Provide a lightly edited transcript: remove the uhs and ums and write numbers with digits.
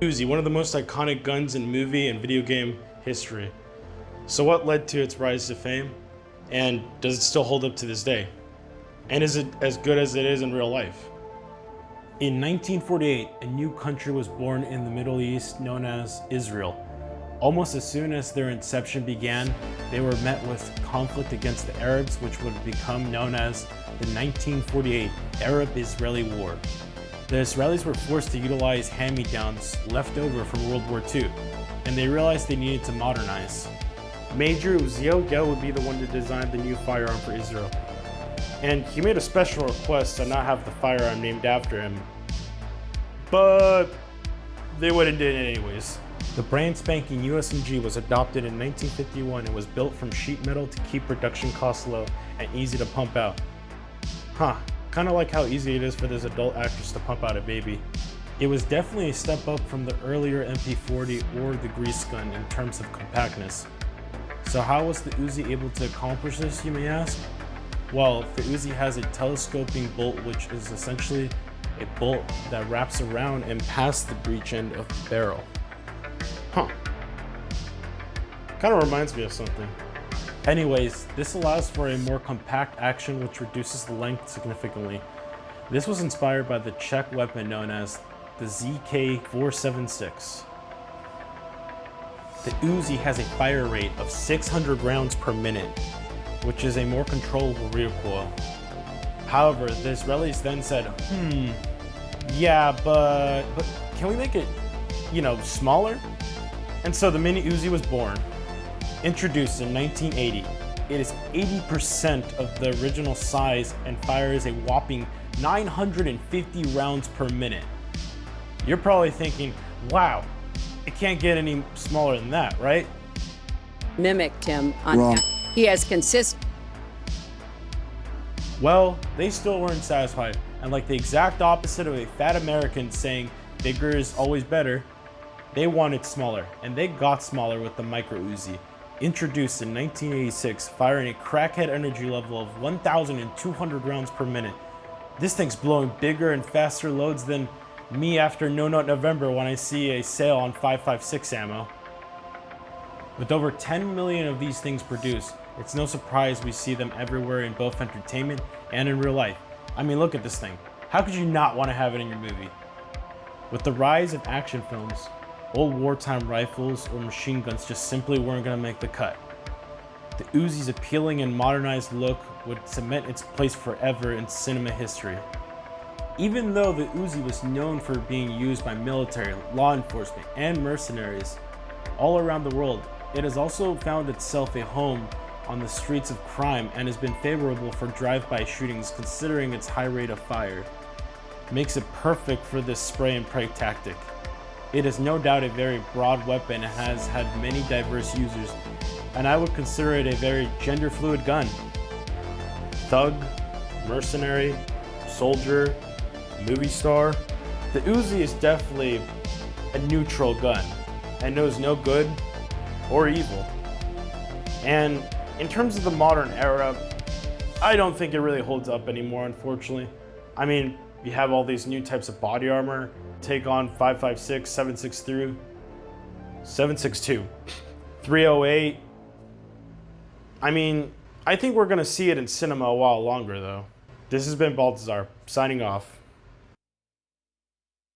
Uzi, one of the most iconic guns in movie and video game history. So what led to its rise to fame? And does it still hold up to this day? And is it as good as it is in real life? In 1948, a new country was born in the Middle East known as Israel. Almost as soon as their inception began, they were met with conflict against the Arabs, which would become known as the 1948 Arab-Israeli War. The Israelis were forced to utilize hand-me-downs left over from World War II, and they realized they needed to modernize. Major Uziel Gel would be the one to design the new firearm for Israel, and he made a special request to not have the firearm named after him, but they went and did it anyways. The brand spanking USMG was adopted in 1951 and was built from sheet metal to keep production costs low and easy to pump out. Kind of like how easy it is for this adult actress to pump out a baby. It was definitely a step up from the earlier MP40 or the grease gun in terms of compactness. So how was the Uzi able to accomplish this, you may ask? Well, the Uzi has a telescoping bolt, which is essentially a bolt that wraps around and past the breech end of the barrel. Kind of reminds me of something. Anyways, this allows for a more compact action which reduces the length significantly. This was inspired by the Czech weapon known as the ZK476. The Uzi has a fire rate of 600 rounds per minute, which is a more controllable recoil. However, the Israelis then said, yeah, but can we make it, smaller? And so the Mini Uzi was born. Introduced in 1980, it is 80% of the original size and fires a whopping 950 rounds per minute. You're probably thinking, wow, it can't get any smaller than that, right? Mimicked him on. He has consistent. Well, they still weren't satisfied, and like the exact opposite of a fat American saying bigger is always better, they wanted smaller, and they got smaller with the Micro Uzi. Introduced in 1986, firing a crackhead energy level of 1,200 rounds per minute. This thing's blowing bigger and faster loads than me after No Nut November when I see a sale on 5.56 ammo. With over 10 million of these things produced, it's no surprise we see them everywhere in both entertainment and in real life. I mean, look at this thing. How could you not want to have it in your movie? With the rise of action films, old wartime rifles or machine guns just simply weren't going to make the cut. The Uzi's appealing and modernized look would cement its place forever in cinema history. Even though the Uzi was known for being used by military, law enforcement, and mercenaries all around the world, it has also found itself a home on the streets of crime and has been favorable for drive-by shootings considering its high rate of fire. Makes it perfect for this spray and pray tactic. It is no doubt a very broad weapon and has had many diverse users, and I would consider it a very gender-fluid gun. Thug, mercenary, soldier, movie star. The Uzi is definitely a neutral gun and knows no good or evil. And in terms of the modern era, I don't think it really holds up anymore, unfortunately. I mean, you have all these new types of body armor, take on 5.56, 7.62, 7.62, 308. I mean, I think we're gonna see it in cinema a while longer though. This has been Baltazar, signing off.